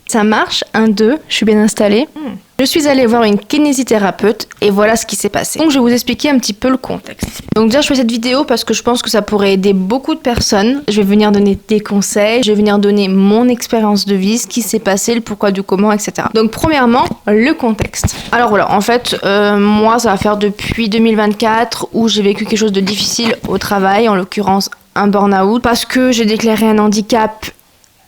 Ça marche, 1, 2, je suis bien installée. Je suis allée voir une kinésithérapeute et voilà ce qui s'est passé. Donc je vais vous expliquer un petit peu le contexte. Donc déjà je fais cette vidéo parce que je pense que ça pourrait aider beaucoup de personnes. Je vais venir donner des conseils, je vais venir donner mon expérience de vie, ce qui s'est passé, le pourquoi du comment, etc. Donc premièrement, le contexte. Alors voilà, en fait, moi ça va faire depuis 2024 où j'ai vécu quelque chose de difficile au travail, en l'occurrence un burn-out, parce que j'ai déclaré un handicap.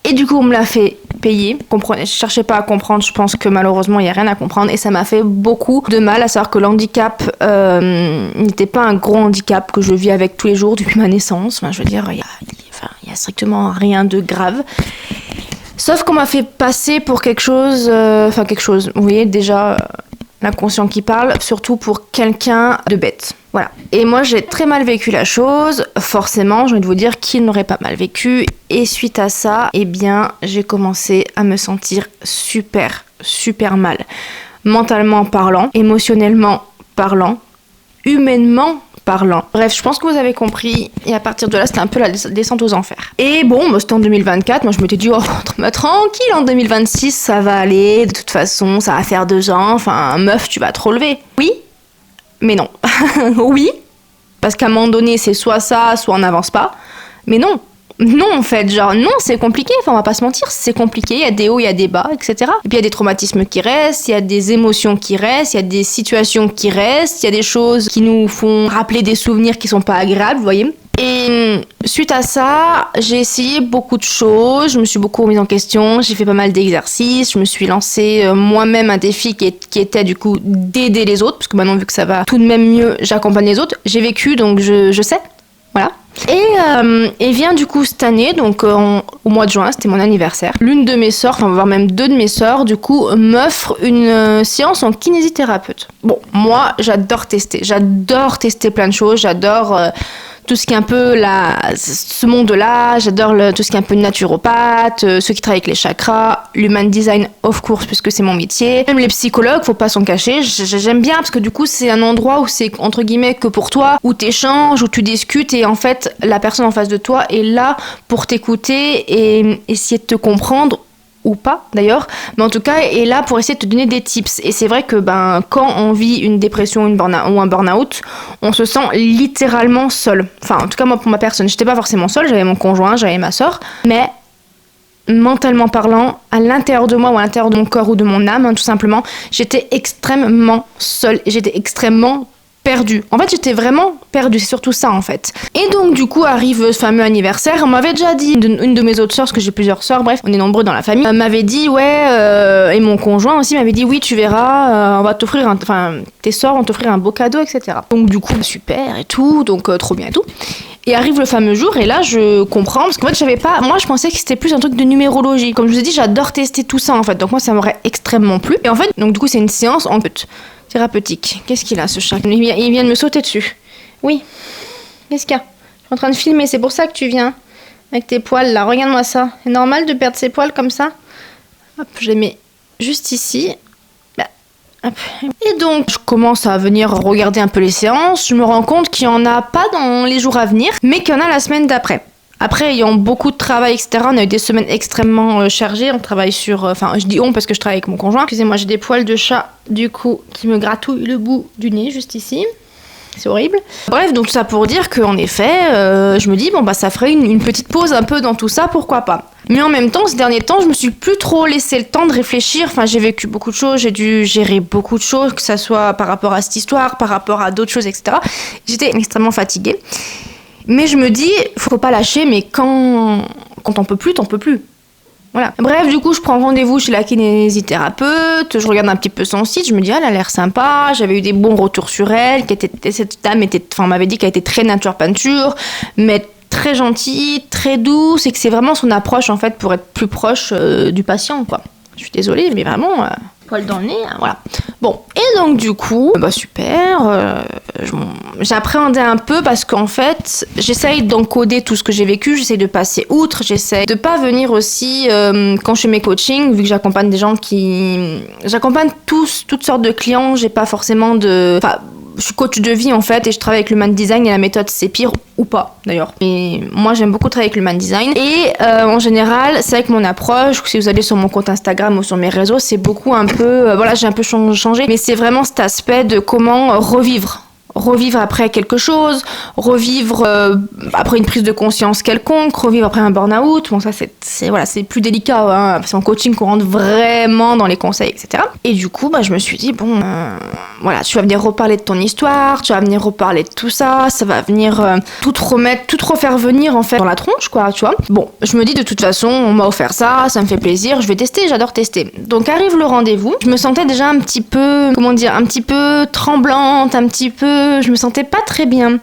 Et du coup, on me l'a fait payer. Je cherchais pas à comprendre, je pense que malheureusement, il n'y a rien à comprendre. Et ça m'a fait beaucoup de mal, à savoir que l'handicap n'était pas un gros handicap que je vis avec tous les jours depuis ma naissance. Enfin, je veux dire, il y a strictement rien de grave. Sauf qu'on m'a fait passer pour quelque chose... vous voyez, déjà, l'inconscient qui parle, surtout pour quelqu'un de bête. Voilà. Et moi, j'ai très mal vécu la chose. Forcément, j'ai envie de vous dire qu'il n'aurait pas mal vécu. Et suite à ça, eh bien, j'ai commencé à me sentir super, super mal. Mentalement parlant, émotionnellement parlant, humainement parlant. Bref, je pense que vous avez compris. Et à partir de là, c'était un peu la descente aux enfers. Et bon, c'était en 2024. Moi, je m'étais dit, oh, tranquille, en 2026, ça va aller. De toute façon, ça va faire 2 ans. Enfin, meuf, tu vas te relever. Oui, mais non. Oui, parce qu'à un moment donné, c'est soit ça, soit on n'avance pas. Mais non. Non, en fait, genre, non, c'est compliqué. Enfin, on va pas se mentir, c'est compliqué. Il y a des hauts, il y a des bas, etc. Et puis, il y a des traumatismes qui restent, il y a des émotions qui restent, il y a des situations qui restent, il y a des choses qui nous font rappeler des souvenirs qui sont pas agréables, vous voyez. Et suite à ça, j'ai essayé beaucoup de choses, je me suis beaucoup remise en question, j'ai fait pas mal d'exercices, je me suis lancée moi-même un défi qui était du coup d'aider les autres, parce que maintenant vu que ça va tout de même mieux, j'accompagne les autres. J'ai vécu, donc je sais, voilà. Et vient du coup cette année, donc au mois de juin, c'était mon anniversaire. L'une de mes sœurs, enfin voire même 2 de mes sœurs, du coup, m'offre une séance en kinésithérapeute. Bon, moi, j'adore tester plein de choses, j'adore... tout ce qui est un peu ce monde-là, j'adore tout ce qui est un peu naturopathe, ceux qui travaillent avec les chakras, l'human design of course puisque c'est mon métier, même les psychologues, faut pas s'en cacher, j'aime bien parce que du coup c'est un endroit où c'est entre guillemets que pour toi, où t'échanges, où tu discutes et en fait la personne en face de toi est là pour t'écouter et essayer de te comprendre ou pas d'ailleurs, mais en tout cas est là pour essayer de te donner des tips. Et c'est vrai que quand on vit une dépression ou un burn-out, on se sent littéralement seul. Enfin, en tout cas moi pour ma personne, j'étais pas forcément seule, j'avais mon conjoint, j'avais ma soeur, mais mentalement parlant, à l'intérieur de moi ou à l'intérieur de mon corps ou de mon âme, tout simplement, j'étais extrêmement seule et j'étais extrêmement perdue. En fait, j'étais vraiment perdue, c'est surtout ça en fait. Et donc du coup arrive ce fameux anniversaire, on m'avait déjà dit, une de mes autres sœurs, parce que j'ai plusieurs sœurs, bref, on est nombreux dans la famille, m'avait dit et mon conjoint aussi m'avait dit oui tu verras, on va t'offrir tes sœurs vont t'offrir un beau cadeau, etc. Donc du coup super et tout, donc trop bien et tout. Et arrive le fameux jour et là je comprends, parce qu'en fait moi je pensais que c'était plus un truc de numérologie. Comme je vous ai dit, j'adore tester tout ça en fait, donc moi ça m'aurait extrêmement plu. Et en fait, donc du coup c'est une séance en fait thérapeutique. Qu'est-ce qu'il a ce chat? Il vient de me sauter dessus. Oui. Qu'est-ce qu'il y a? Je suis en train de filmer, c'est pour ça que tu viens. Avec tes poils là, regarde-moi ça. C'est normal de perdre ses poils comme ça? Hop, je les mets juste ici. Hop. Et donc, je commence à venir regarder un peu les séances. Je me rends compte qu'il n'y en a pas dans les jours à venir, mais qu'il y en a la semaine d'après. Après, ayant beaucoup de travail, etc., on a eu des semaines extrêmement chargées. On travaille sur... je dis on parce que je travaille avec mon conjoint. Excusez-moi, j'ai des poils de chat, du coup, qui me gratouillent le bout du nez, juste ici. C'est horrible. Bref, donc tout ça pour dire qu'en effet, je me dis, ça ferait une petite pause un peu dans tout ça, pourquoi pas. Mais en même temps, ces derniers temps, je me suis plus trop laissé le temps de réfléchir. Enfin, j'ai vécu beaucoup de choses, j'ai dû gérer beaucoup de choses, que ça soit par rapport à cette histoire, par rapport à d'autres choses, etc. J'étais extrêmement fatiguée. Mais je me dis, faut pas lâcher, mais quand t'en peux plus, t'en peux plus. Voilà. Bref, du coup, je prends rendez-vous chez la kinésithérapeute, je regarde un petit peu son site, je me dis, elle a l'air sympa, j'avais eu des bons retours sur elle, cette dame m'avait dit qu'elle était très nature peinture, mais très gentille, très douce, et que c'est vraiment son approche, en fait, pour être plus proche du patient, quoi. Je suis désolée, mais vraiment... poil dans le nez, voilà. Bon, et donc du coup, super, j'appréhendais un peu parce qu'en fait, j'essaye d'encoder tout ce que j'ai vécu, j'essaye de passer outre, j'essaye de pas venir aussi, quand je fais mes coachings, vu que j'accompagne des gens j'accompagne toutes sortes de clients, j'ai pas forcément Je suis coach de vie en fait et je travaille avec l'human design et la méthode c'est pire ou pas d'ailleurs. Et moi j'aime beaucoup travailler avec l'human design et en général c'est avec mon approche. Si vous allez sur mon compte Instagram ou sur mes réseaux, c'est beaucoup un peu, voilà, j'ai un peu changé, mais c'est vraiment cet aspect de comment revivre après quelque chose, revivre après une prise de conscience quelconque, revivre après un burn-out. Bon, ça, c'est plus délicat, hein. C'est en coaching qu'on rentre vraiment dans les conseils, etc. Et du coup, je me suis dit, bon, voilà, tu vas venir reparler de ton histoire, tu vas venir reparler de tout ça, ça va venir tout refaire venir, en fait, dans la tronche, quoi, tu vois. Bon, je me dis, de toute façon, on m'a offert ça me fait plaisir, je vais tester, j'adore tester. Donc, arrive le rendez-vous, je me sentais déjà un petit peu, un petit peu tremblante, je me sentais pas très bien.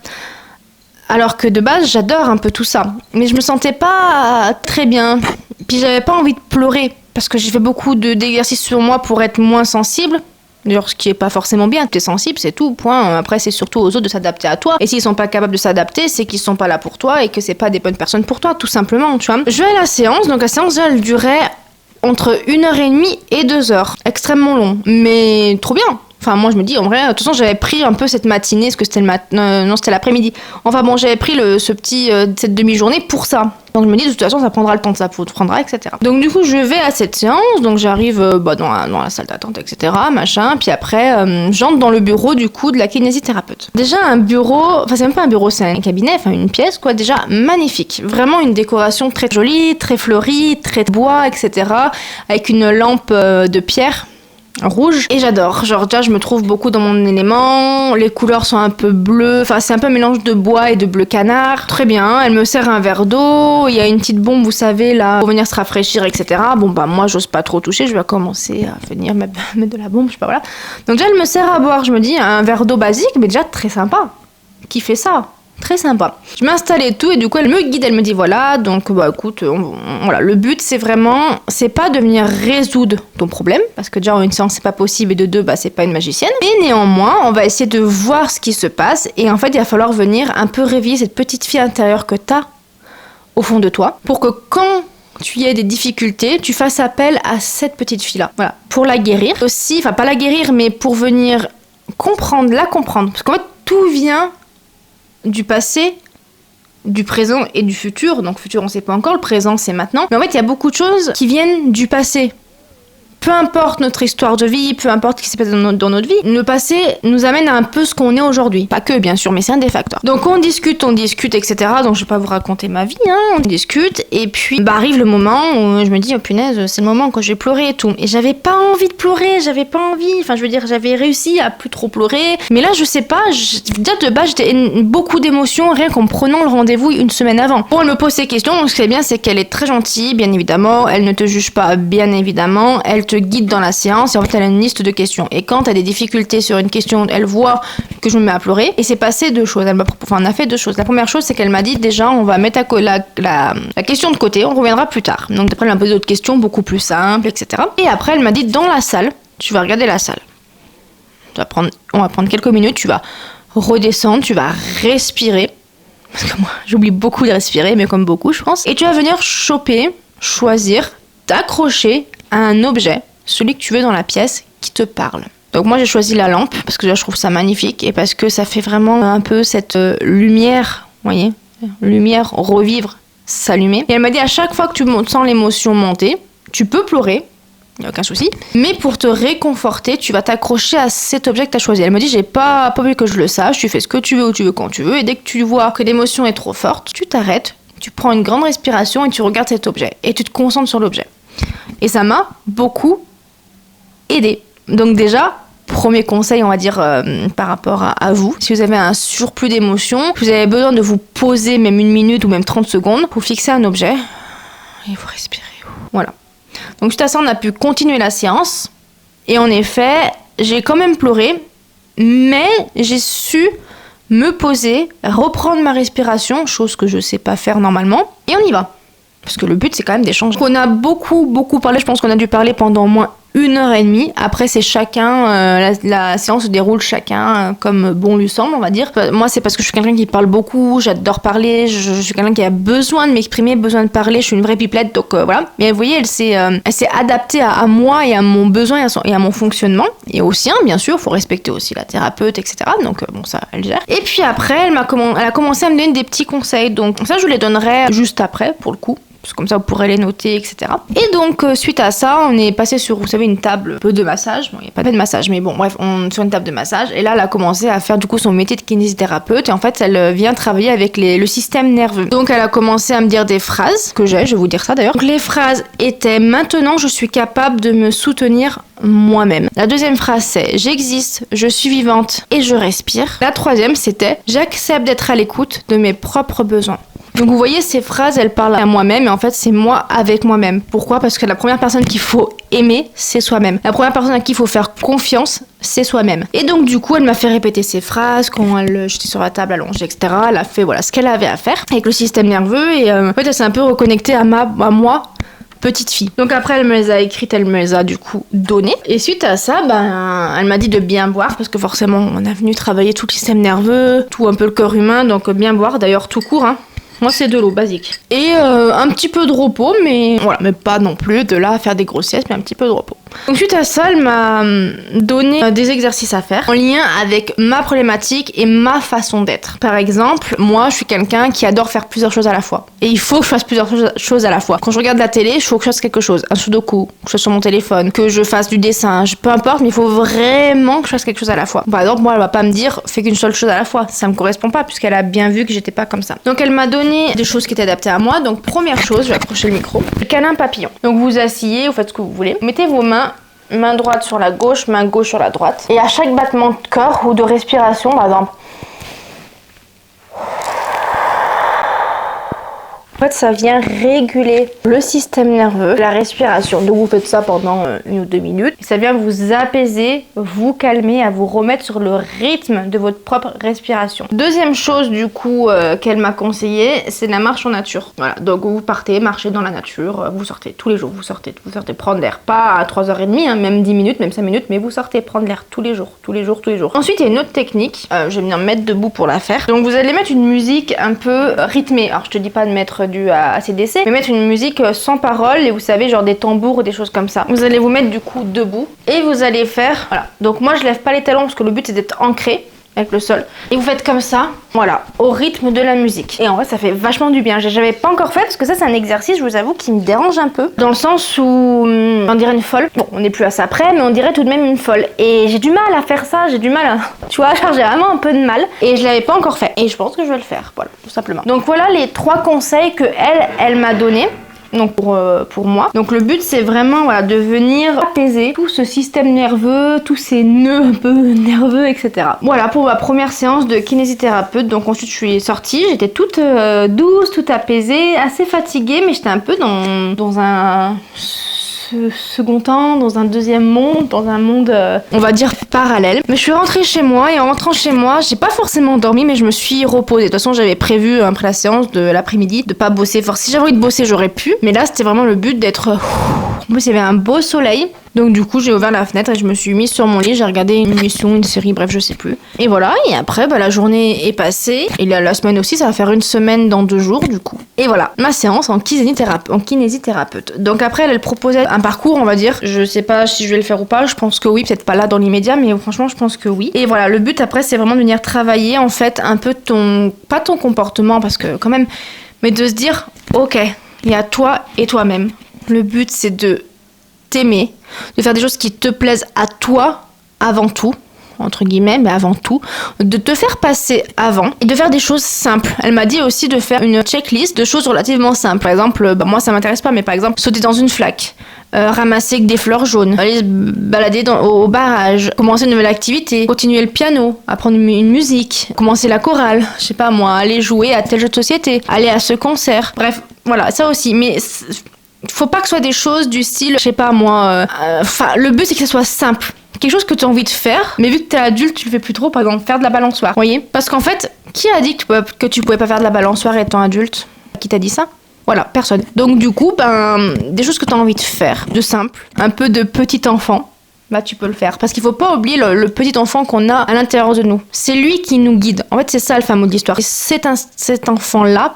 Alors que de base, j'adore un peu tout ça. Mais je me sentais pas très bien. Puis j'avais pas envie de pleurer. Parce que j'ai fait beaucoup d'exercices sur moi pour être moins sensible. D'ailleurs, ce qui est pas forcément bien. T'es sensible, c'est tout, point. Après, c'est surtout aux autres de s'adapter à toi. Et s'ils sont pas capables de s'adapter, c'est qu'ils sont pas là pour toi et que c'est pas des bonnes personnes pour toi, tout simplement, tu vois. Je vais à la séance. Donc la séance, elle durait entre 1h30 et 2h. Extrêmement long. Mais trop bien. Enfin, moi, je me dis, en vrai, de toute façon, j'avais pris un peu cette matinée, parce que c'était le matin, non, c'était l'après-midi. Enfin bon, j'avais pris cette demi-journée pour ça. Donc je me dis, de toute façon, ça prendra le temps que ça prendra, etc. Donc du coup, je vais à cette séance, donc j'arrive dans la salle d'attente, etc., machin. Puis après, j'entre dans le bureau, du coup, de la kinésithérapeute. Déjà, un bureau, enfin, c'est même pas un bureau, c'est un cabinet, enfin, une pièce, quoi, déjà magnifique. Vraiment une décoration très jolie, très fleurie, très bois, etc., avec une lampe de pierre rouge et j'adore, genre déjà je me trouve beaucoup dans mon élément, les couleurs sont un peu bleues, enfin c'est un peu un mélange de bois et de bleu canard, très bien. Elle me sert un verre d'eau, il y a une petite bombe, vous savez, là pour venir se rafraîchir, etc. Bon moi j'ose pas trop toucher, je vais commencer à venir mettre de la bombe, je sais pas, voilà. Donc déjà elle me sert à boire, je me dis un verre d'eau basique mais déjà très sympa, qui fait ça? Très sympa. Je m'installe et tout, et du coup, elle me guide, elle me dit voilà, donc écoute, voilà, le but c'est pas de venir résoudre ton problème, parce que déjà en une séance c'est pas possible, et de deux, c'est pas une magicienne, mais néanmoins, on va essayer de voir ce qui se passe, et en fait, il va falloir venir un peu réveiller cette petite fille intérieure que t'as au fond de toi, pour que quand tu y aies des difficultés, tu fasses appel à cette petite fille-là. Voilà, pour la guérir. Aussi, enfin pas la guérir, mais pour venir la comprendre, parce qu'en fait, tout vient du passé, du présent et du futur. Donc futur on sait pas encore, le présent c'est maintenant. Mais en fait il y a beaucoup de choses qui viennent du passé. Peu importe notre histoire de vie, peu importe ce qui s'est passé dans notre vie, le passé nous amène à un peu ce qu'on est aujourd'hui. Pas que, bien sûr, mais c'est un des facteurs. Donc on discute, etc. Donc je vais pas vous raconter ma vie, hein. On discute, et puis arrive le moment où je me dis, oh punaise, c'est le moment quand je vais pleurer et tout. Et j'avais pas envie de pleurer, enfin je veux dire, j'avais réussi à plus trop pleurer. Mais là, je sais pas, déjà de base, j'étais beaucoup d'émotions rien qu'en prenant le rendez-vous une semaine avant. Bon, elle me pose ces questions, donc ce qui est bien, c'est qu'elle est très gentille, bien évidemment. Elle ne te juge pas, bien évidemment. Elle te guide dans la séance et en fait elle a une liste de questions et quand tu as des difficultés sur une question, elle voit que je me mets à pleurer et c'est passé deux choses. On a fait deux choses. La première chose, c'est qu'elle m'a dit déjà on va mettre la question de côté, on reviendra plus tard. Donc après elle m'a posé d'autres questions beaucoup plus simples, etc. Et après elle m'a dit dans la salle, tu vas regarder la salle, on va prendre quelques minutes, tu vas redescendre, tu vas respirer, parce que moi j'oublie beaucoup de respirer, mais comme beaucoup je pense, et tu vas venir choisir, t'accrocher à un objet, celui que tu veux dans la pièce, qui te parle. Donc moi j'ai choisi la lampe, parce que là je trouve ça magnifique, et parce que ça fait vraiment un peu cette lumière, vous voyez, lumière, revivre, s'allumer. Et elle m'a dit à chaque fois que tu sens l'émotion monter, tu peux pleurer, il n'y a aucun souci, mais pour te réconforter, tu vas t'accrocher à cet objet que tu as choisi. Elle me dit j'ai pas voulu que je le sache, tu fais ce que tu veux, où tu veux, quand tu veux, et dès que tu vois que l'émotion est trop forte, tu t'arrêtes, tu prends une grande respiration et tu regardes cet objet, et tu te concentres sur l'objet. Et ça m'a beaucoup aidé. Donc déjà, premier conseil, on va dire, par rapport à vous, si vous avez un surplus d'émotions, si vous avez besoin de vous poser même 1 minute ou même 30 secondes, vous fixez un objet et vous respirez. Voilà. Donc suite à ça, on a pu continuer la séance. Et en effet, j'ai quand même pleuré, mais j'ai su me poser, reprendre ma respiration, chose que je sais pas faire normalement, et on y va. Parce que le but, c'est quand même d'échanger. On a beaucoup parlé, je pense qu'on a dû parler pendant au moins 1h30. Après, c'est chacun, la séance se déroule chacun comme bon lui semble, on va dire. Moi, c'est parce que je suis quelqu'un qui parle beaucoup, j'adore parler, je suis quelqu'un qui a besoin de m'exprimer, besoin de parler, je suis une vraie pipelette, donc voilà. Mais vous voyez, elle s'est adaptée à moi et à mon besoin et à mon fonctionnement, et au sien, bien sûr, faut respecter aussi la thérapeute, etc. Donc bon, ça, elle gère. Et puis après, elle a commencé à me donner des petits conseils, donc ça, je vous les donnerai juste après, pour le coup. Comme ça, vous pourrez les noter, etc. Et donc, suite à ça, on est passé sur, vous savez, une table de massage. Bon, il n'y a pas de massage, mais bon, bref, sur une table de massage. Et là, elle a commencé à faire, du coup, son métier de kinésithérapeute. Et en fait, elle vient travailler avec le système nerveux. Donc, elle a commencé à me dire des phrases je vais vous dire ça d'ailleurs. Donc, les phrases étaient: maintenant, je suis capable de me soutenir moi-même. La deuxième phrase, c'est: j'existe, je suis vivante et je respire. La troisième, c'était: j'accepte d'être à l'écoute de mes propres besoins. Donc vous voyez, ces phrases, elles parlent à moi-même, et en fait, c'est moi avec moi-même. Pourquoi ? Parce que la première personne qu'il faut aimer, c'est soi-même. La première personne à qui il faut faire confiance, c'est soi-même. Et donc du coup, elle m'a fait répéter ces phrases quand j'étais sur la table allongée, etc. Elle a fait ce qu'elle avait à faire avec le système nerveux, et en fait, elle s'est un peu reconnectée à moi, petite fille. Donc après, elle me les a écrites, elle me les a du coup données. Et suite à ça, elle m'a dit de bien boire, parce que forcément, on a venu travailler tout le système nerveux, tout un peu le corps humain, donc bien boire, d'ailleurs tout court, hein. Moi, c'est de l'eau basique. Et un petit peu de repos, mais voilà, mais pas non plus de là à faire des grosses siestes, mais un petit peu de repos. Donc, suite à ça, elle m'a donné des exercices à faire en lien avec ma problématique et ma façon d'être. Par exemple, moi, je suis quelqu'un qui adore faire plusieurs choses à la fois. Et il faut que je fasse plusieurs choses à la fois. Quand je regarde la télé, il faut que je fasse quelque chose. Un sudoku, que je sois sur mon téléphone, que je fasse du dessin, peu importe, mais il faut vraiment que je fasse quelque chose à la fois. Par exemple, moi, elle va pas me dire fais qu'une seule chose à la fois. Ça me correspond pas, puisqu'elle a bien vu que j'étais pas comme ça. Donc, elle m'a donné des choses qui étaient adaptées à moi. Donc, première chose, je vais accrocher le micro, le câlin papillon. Donc, vous asseyez, vous faites ce que vous voulez. Mettez vos main droite sur la gauche, main gauche sur la droite. Et à chaque battement de corps ou de respiration, par exemple, en fait, ça vient réguler le système nerveux, la respiration. Donc, vous faites ça pendant 1 ou 2 minutes. Et ça vient vous apaiser, vous calmer, à vous remettre sur le rythme de votre propre respiration. Deuxième chose, du coup, qu'elle m'a conseillé, c'est la marche en nature. Voilà. Donc, vous partez marcher dans la nature. Vous sortez tous les jours. Vous sortez prendre l'air. Pas à 3h30, hein, même 10 minutes, même 5 minutes, mais vous sortez prendre l'air tous les jours. Ensuite, il y a une autre technique. Je vais venir me mettre debout pour la faire. Donc, vous allez mettre une musique un peu rythmée. Alors, je te dis pas de mettre du AC/DC, mais mettre une musique sans parole, et vous savez, genre des tambours ou des choses comme ça. Vous allez vous mettre du coup debout et vous allez faire, voilà. Donc moi je lève pas les talons parce que le but c'est d'être ancré avec le sol, et vous faites comme ça, voilà, au rythme de la musique. Et en vrai ça fait vachement du bien. J'avais pas encore fait parce que ça c'est un exercice, je vous avoue, qui me dérange un peu, dans le sens où on dirait une folle. Bon, on n'est plus à ça près, mais on dirait tout de même une folle. Et j'ai du mal à faire ça, tu vois, genre j'ai vraiment un peu de mal, et je l'avais pas encore fait. Et je pense que je vais le faire, voilà, tout simplement. Donc voilà les 3 conseils que elle m'a donné. Donc pour moi. Donc le but c'est vraiment, voilà, de venir apaiser tout ce système nerveux, tous ces nœuds un peu nerveux, etc. Voilà pour ma première séance de kinésithérapeute. Donc ensuite je suis sortie, j'étais toute douce, toute apaisée, assez fatiguée, mais j'étais un peu dans un second temps, dans un deuxième monde, dans un monde on va dire parallèle. Mais je suis rentrée chez moi, et en rentrant chez moi, j'ai pas forcément dormi, mais je me suis reposée. De toute façon, j'avais prévu après la séance de l'après-midi de pas bosser. Si j'avais envie de bosser, j'aurais pu, mais là c'était vraiment le but d'être. En plus, il y avait un beau soleil. Donc du coup, j'ai ouvert la fenêtre et je me suis mise sur mon lit, j'ai regardé une émission, une série, bref, je sais plus. Et voilà, et après, la journée est passée. Et la semaine aussi, ça va faire 1 semaine dans 2 jours, du coup. Et voilà, ma séance en kinésithérapeute. Donc après, elle proposait un parcours, on va dire. Je sais pas si je vais le faire ou pas, je pense que oui, peut-être pas là dans l'immédiat, mais franchement, je pense que oui. Et voilà, le but après, c'est vraiment de venir travailler, en fait, un peu pas ton comportement, parce que quand même, mais de se dire, ok, il y a toi et toi-même. Le but, c'est de t'aimer, de faire des choses qui te plaisent à toi avant tout, entre guillemets, mais avant tout, de te faire passer avant et de faire des choses simples. Elle m'a dit aussi de faire une checklist de choses relativement simples. Par exemple, moi ça m'intéresse pas, mais par exemple, sauter dans une flaque, ramasser des fleurs jaunes, aller se balader au barrage, commencer une nouvelle activité, continuer le piano, apprendre une musique, commencer la chorale, je sais pas moi, aller jouer à tel jeu de société, aller à ce concert. Bref, voilà, ça aussi, mais faut pas que ce soit des choses du style, je sais pas moi, le but c'est que ça soit simple. Quelque chose que tu as envie de faire, mais vu que t'es adulte, tu le fais plus trop, par exemple, faire de la balançoire, vous voyez ? Parce qu'en fait, qui a dit que tu pouvais pas faire de la balançoire étant adulte ? Qui t'a dit ça ? Voilà, personne. Donc du coup, des choses que tu as envie de faire, de simple, un peu de petit enfant. Là, tu peux le faire. Parce qu'il faut pas oublier le petit enfant qu'on a à l'intérieur de nous. C'est lui qui nous guide. En fait, c'est ça le fin mot de l'histoire. C'est cet enfant-là,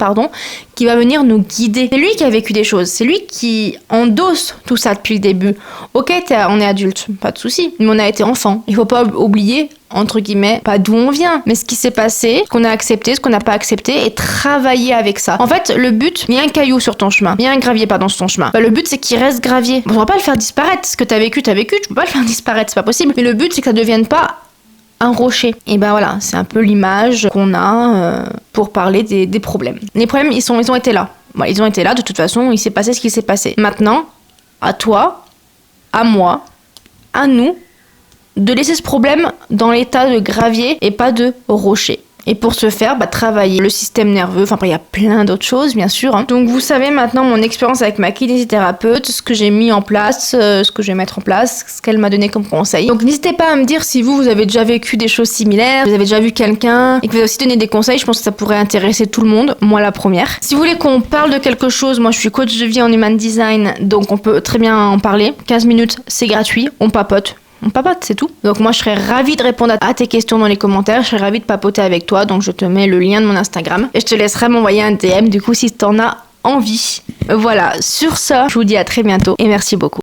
qui va venir nous guider. C'est lui qui a vécu des choses. C'est lui qui endosse tout ça depuis le début. Ok, on est adulte, pas de souci. Mais on a été enfant. Il faut pas oublier, entre guillemets, pas d'où on vient, mais ce qui s'est passé, ce qu'on a accepté, ce qu'on n'a pas accepté, et travailler avec ça. En fait, le but, il y a un caillou sur ton chemin, il y a un gravier, sur ton chemin. Le but, c'est qu'il reste gravier. On va pas le faire disparaître. Ce que t'as vécu, tu peux pas le faire disparaître, c'est pas possible. Mais le but, c'est que ça devienne pas un rocher. Et voilà, c'est un peu l'image qu'on a pour parler des problèmes. Les problèmes, ils ont été là. Voilà, ils ont été là, de toute façon, il s'est passé ce qui s'est passé. Maintenant, à toi, à moi, à nous, de laisser ce problème dans l'état de gravier et pas de rocher. Et pour ce faire, travailler le système nerveux, il y a plein d'autres choses, bien sûr. Donc vous savez maintenant mon expérience avec ma kinésithérapeute, ce que j'ai mis en place, ce que je vais mettre en place, ce qu'elle m'a donné comme conseil. Donc n'hésitez pas à me dire si vous avez déjà vécu des choses similaires, vous avez déjà vu quelqu'un et que vous avez aussi donné des conseils. Je pense que ça pourrait intéresser tout le monde, moi la première. Si vous voulez qu'on parle de quelque chose, moi je suis coach de vie en human design, donc on peut très bien en parler. 15 minutes, c'est gratuit, on papote. On papote, c'est tout. Donc moi, je serais ravie de répondre à tes questions dans les commentaires. Je serais ravie de papoter avec toi. Donc je te mets le lien de mon Instagram. Et je te laisserai m'envoyer un DM, du coup, si t'en as envie. Voilà, sur ça, je vous dis à très bientôt. Et merci beaucoup.